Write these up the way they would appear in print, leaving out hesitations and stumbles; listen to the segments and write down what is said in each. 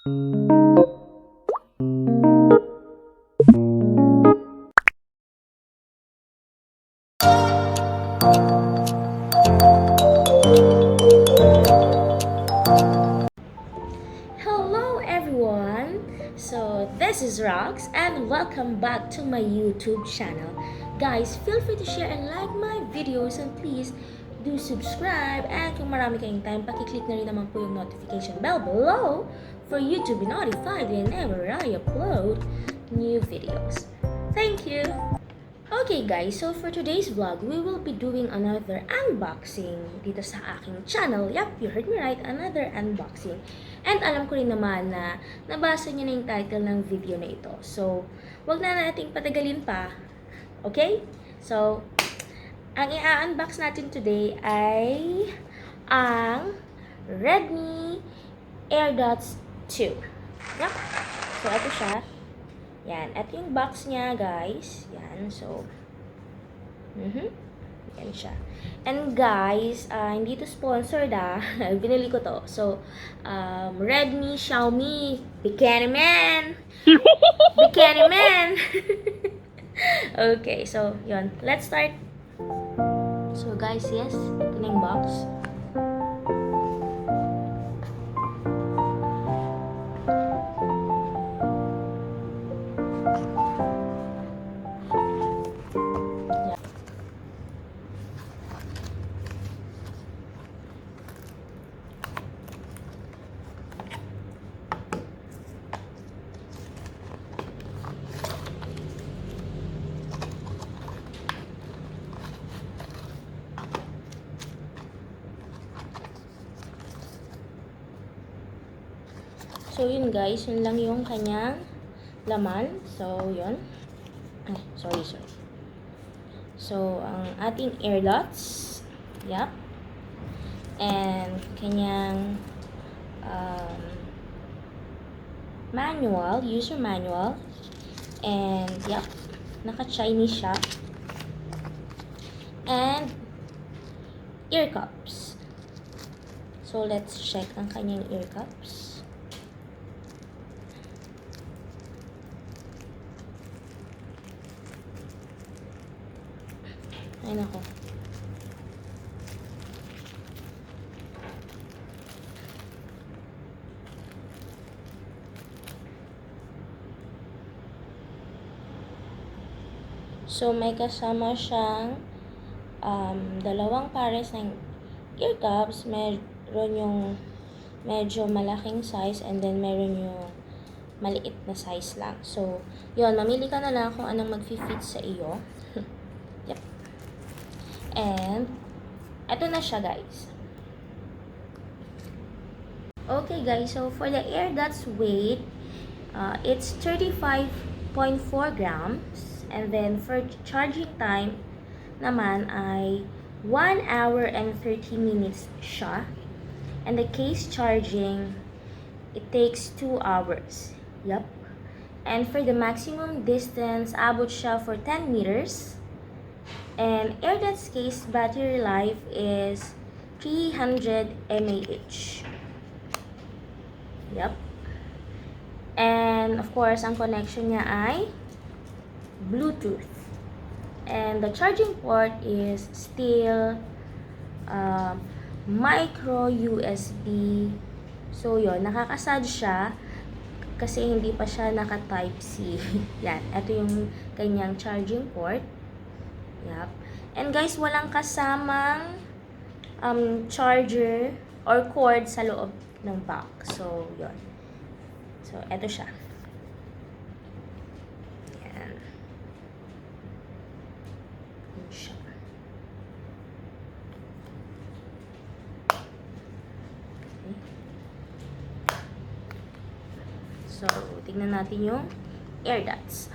Hello everyone! So this is Rox and welcome back to my YouTube channel. Guys, feel free to share and like my videos and please do subscribe, and kung marami kayong time, pakiclick na rin naman po yung notification bell below for you to be notified whenever I upload new videos. Thank you! Okay guys, so for today's vlog, we will be doing another unboxing dito sa aking channel. Yup, you heard me right, another unboxing. And alam ko rin naman na nabasa niyo na yung title ng video na ito. So, wag na nating patagalin pa. Okay? So, ang i-unbox natin today ay ang Redmi Airdots 2. Yup. So, ito siya. Yan. Ito yung box niya, guys. Yan. So, yan siya. And guys, hindi to sponsored binili ko to. So, Redmi, Xiaomi, Bikini Man! Bikini Man! Okay, so, yun. Let's start. So, guys, yes. Ito na yung box. So, yun guys, yun lang yung kanyang laman. So, yun. Ay, sorry. So, ang ating Airdots. Yup. And, kanyang manual, user manual. And, yup, naka-Chinese siya. And, ear cups. So, let's check ang kanyang ear cups. Ay, nako. So, may kasama siyang dalawang pares ng ear cups. Meron yung medyo malaking size and then meron yung maliit na size lang. So, yun. Mamili ka na lang kung anong mag-fit sa iyo. Yep. And, eto na siya guys. Okay guys, so for the Airdots weight, it's 35.4 grams. And then, for charging time naman ay 1 hour and 30 minutes siya. And the case charging, it takes 2 hours. Yup. And for the maximum distance, abot siya for 10 meters. And Airdots case battery life is 300 mAh. Yup. And of course, ang connection niya ay Bluetooth. And the charging port is still micro USB. So, yun. Nakakasad siya kasi hindi pa siya naka-Type-C. Yan. Ito yung kanyang charging port. Yep. And guys, walang kasamang charger or cord sa loob ng box. So, yun. So, eto siya. Yan. Yun siya. Okay. So, tignan natin yung Airdots.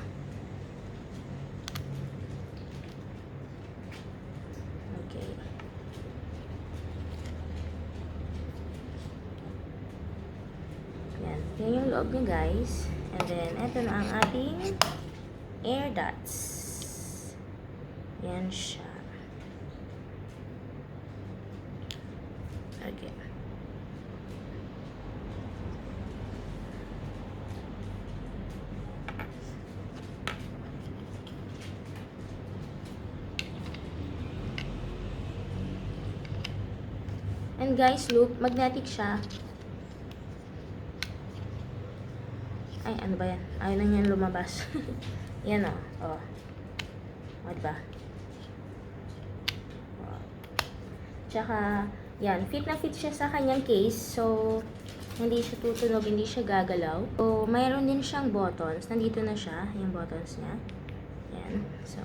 Yan yung loob niya guys. And then, ito na ang ating Airdots. Yan siya. Okay. And guys, look, magnetic siya. Ay, ano ba yan? Ayaw na yan lumabas. Yan o. O. O, diba? O. Tsaka, yan. Fit na fit siya sa kanyang case. So, hindi siya tutunog, hindi siya gagalaw. So, mayroon din siyang buttons. Nandito na siya, yung buttons niya. Yan. So,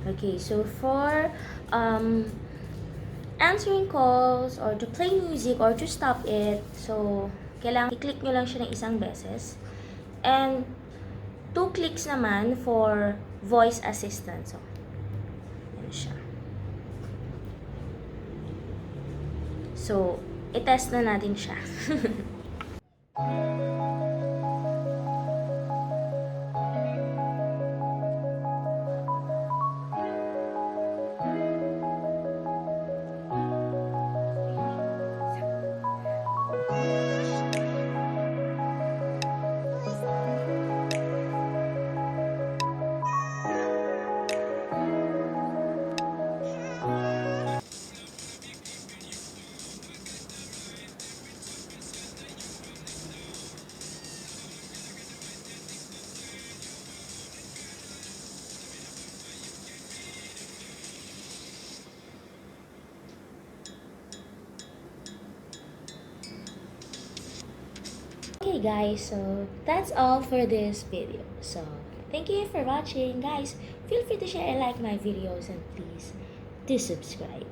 okay. So, for, answering calls or to play music or to stop it. So, kailangan i-click nyo lang siya ng isang beses. And 2 clicks naman for voice assistant. So, yan siya. So, i-test na natin siya. Okay guys, so that's all for this video. So thank you for watching guys. Feel free to share and like my videos and please do subscribe.